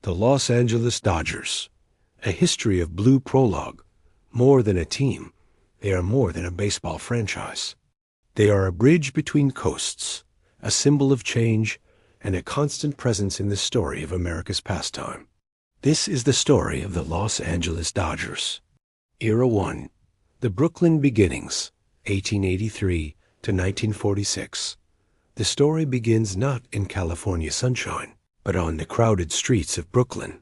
The Los Angeles Dodgers. A history of blue prologue. More than a team, they are more than a baseball franchise. They are a bridge between coasts, a symbol of change, and a constant presence in the story of America's pastime. This is the story of the Los Angeles Dodgers. Era 1. The Brooklyn Beginnings, 1883 to 1946. The story begins not in California sunshine, but on the crowded streets of Brooklyn.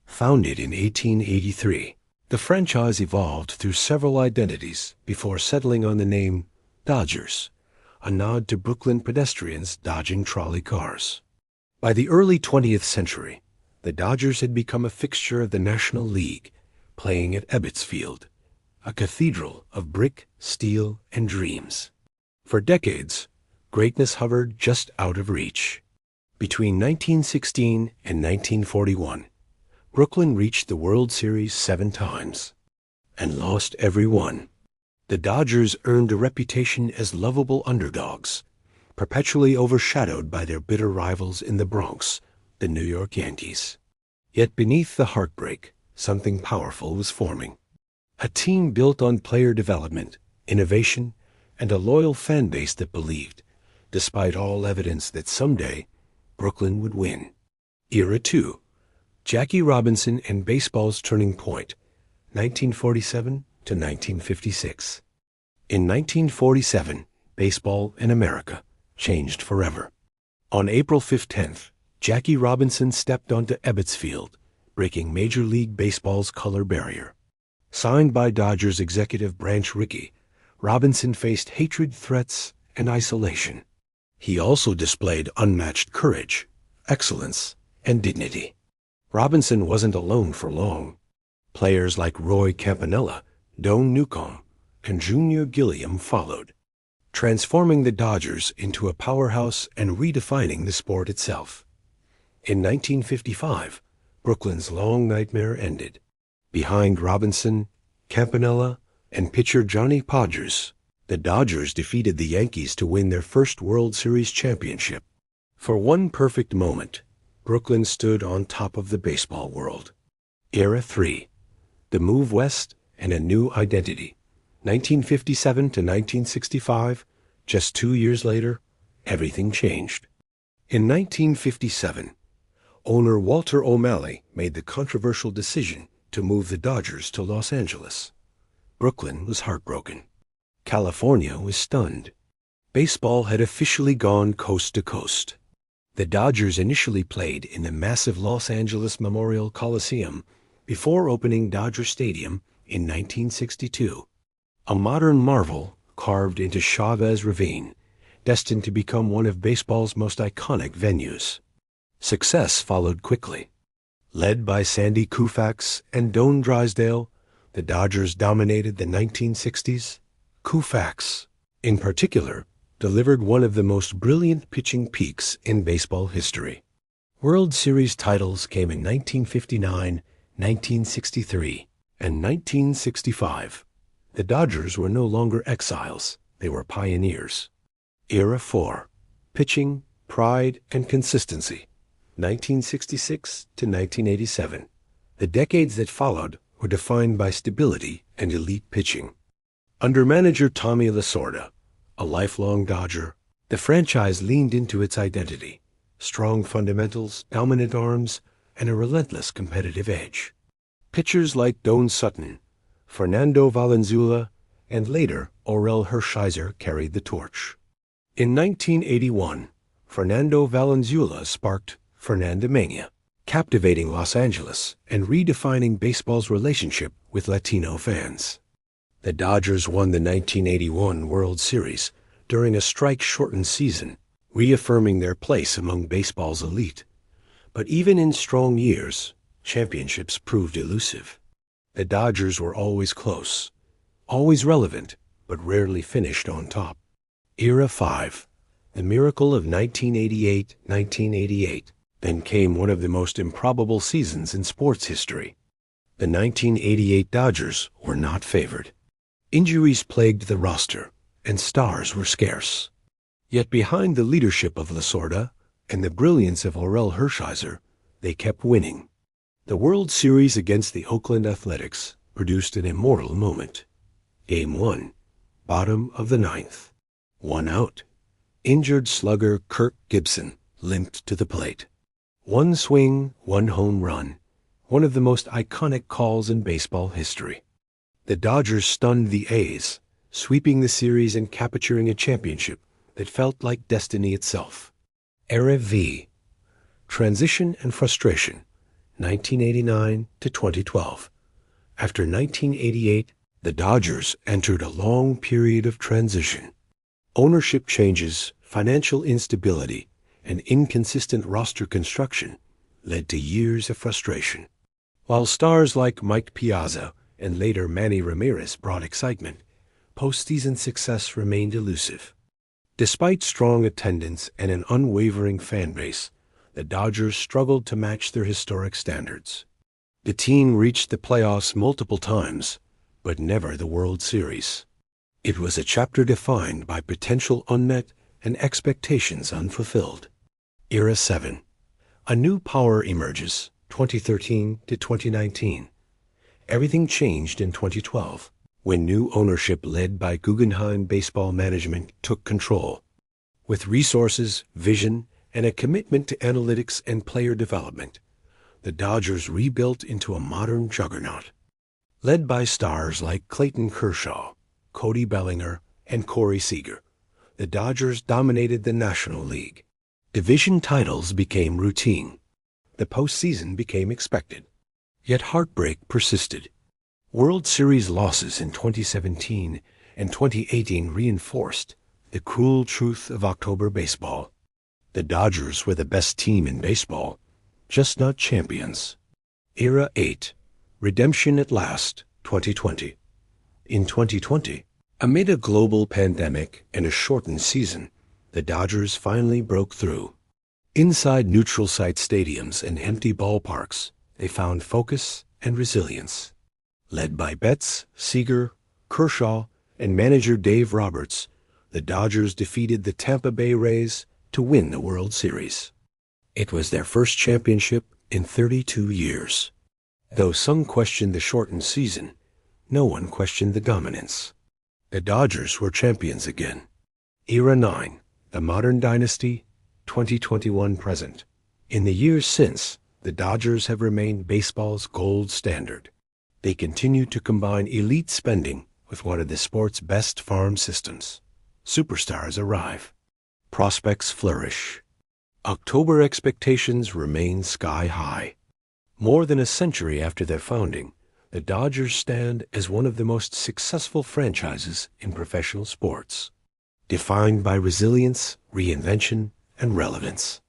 Founded in 1883, the franchise evolved through several identities before settling on the name Dodgers, a nod to Brooklyn pedestrians dodging trolley cars. By the early 20th century, the Dodgers had become a fixture of the National League, playing at Ebbets Field, a cathedral of brick, steel, and dreams. For decades, greatness hovered just out of reach. Between 1916 and 1941, Brooklyn reached the World Series 7 times and lost every one. The Dodgers earned a reputation as lovable underdogs, perpetually overshadowed by their bitter rivals in the Bronx, the New York Yankees. Yet beneath the heartbreak, something powerful was forming. A team built on player development, innovation, and a loyal fan base that believed, despite all evidence that someday Brooklyn would win. Era 2. Jackie Robinson and baseball's turning point, 1947 to 1956. In 1947, baseball in America changed forever. On April 15th, Jackie Robinson stepped onto Ebbets Field, breaking Major League Baseball's color barrier. Signed by Dodgers executive Branch Rickey, Robinson faced hatred, threats, and isolation. He also displayed unmatched courage, excellence, and dignity. Robinson wasn't alone for long. Players like Roy Campanella, Doane Newcomb, and Junior Gilliam followed, transforming the Dodgers into a powerhouse and redefining the sport itself. In 1955, Brooklyn's long nightmare ended. Behind Robinson, Campanella, and pitcher Johnny Podgers, the Dodgers defeated the Yankees to win their first World Series championship. For one perfect moment, Brooklyn stood on top of the baseball world. Era 3. The move west and a new identity. 1957 to 1965, just 2 years later, everything changed. In 1957, owner Walter O'Malley made the controversial decision to move the Dodgers to Los Angeles. Brooklyn was heartbroken. California was stunned. Baseball had officially gone coast to coast. The Dodgers initially played in the massive Los Angeles Memorial Coliseum before opening Dodger Stadium in 1962, a modern marvel carved into Chavez Ravine, destined to become one of baseball's most iconic venues. Success followed quickly. Led by Sandy Koufax and Doane Drysdale, the Dodgers dominated the 1960s. Koufax, in particular, delivered one of the most brilliant pitching peaks in baseball history. World Series titles came in 1959, 1963, and 1965. The Dodgers were no longer exiles, they were pioneers. Era 4. Pitching, pride, and consistency. 1966 to 1987. The decades that followed were defined by stability and elite pitching. Under manager Tommy Lasorda, a lifelong Dodger, the franchise leaned into its identity: strong fundamentals, dominant arms, and a relentless competitive edge. Pitchers like Doane Sutton, Fernando Valenzuela, and later Orel Hershiser carried the torch. In 1981, Fernando Valenzuela sparked Fernandomania, captivating Los Angeles and redefining baseball's relationship with Latino fans. The Dodgers won the 1981 World Series during a strike-shortened season, reaffirming their place among baseball's elite. But even in strong years, championships proved elusive. The Dodgers were always close, always relevant, but rarely finished on top. Era 5. The miracle of 1988. Then came one of the most improbable seasons in sports history. The 1988 Dodgers were not favored. Injuries plagued the roster, and stars were scarce. Yet behind the leadership of Lasorda and the brilliance of Orel Hershiser, they kept winning. The World Series against the Oakland Athletics produced an immortal moment. Game 1, bottom of the ninth. 1 out. Injured slugger Kirk Gibson limped to the plate. 1 swing, 1 home run. One of the most iconic calls in baseball history. The Dodgers stunned the A's, sweeping the series and capturing a championship that felt like destiny itself. Era V. Transition and frustration, 1989 to 2012. After 1988, the Dodgers entered a long period of transition. Ownership changes, financial instability, and inconsistent roster construction led to years of frustration. While stars like Mike Piazza and later Manny Ramirez brought excitement, postseason success remained elusive. Despite strong attendance and an unwavering fan base, the Dodgers struggled to match their historic standards. The team reached the playoffs multiple times, but never the World Series. It was a chapter defined by potential unmet and expectations unfulfilled. Era 7. A new power emerges, 2013 to 2019. Everything changed in 2012, when new ownership led by Guggenheim Baseball Management took control. With resources, vision, and a commitment to analytics and player development, the Dodgers rebuilt into a modern juggernaut. Led by stars like Clayton Kershaw, Cody Bellinger, and Corey Seager, the Dodgers dominated the National League. Division titles became routine. The postseason became expected. Yet heartbreak persisted. World Series losses in 2017 and 2018 reinforced the cruel truth of October baseball. The Dodgers were the best team in baseball, just not champions. Era 8. Redemption at last, 2020. In 2020, amid a global pandemic and a shortened season, the Dodgers finally broke through. Inside neutral site stadiums and empty ballparks, they found focus and resilience. Led by Betts, Seager, Kershaw, and manager Dave Roberts, the Dodgers defeated the Tampa Bay Rays to win the World Series. It was their first championship in 32 years. Though some questioned the shortened season, no one questioned the dominance. The Dodgers were champions again. Era 9. The Modern Dynasty, 2021 present. In the years since, the Dodgers have remained baseball's gold standard. They continue to combine elite spending with one of the sport's best farm systems. Superstars arrive. Prospects flourish. October expectations remain sky high. More than a century after their founding, the Dodgers stand as one of the most successful franchises in professional sports, defined by resilience, reinvention, and relevance.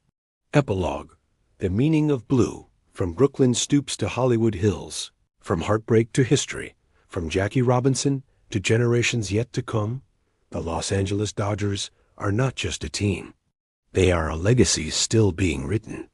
Epilogue. The meaning of blue, from Brooklyn stoops to Hollywood hills, from heartbreak to history, from Jackie Robinson to generations yet to come, the Los Angeles Dodgers are not just a team. They are a legacy still being written.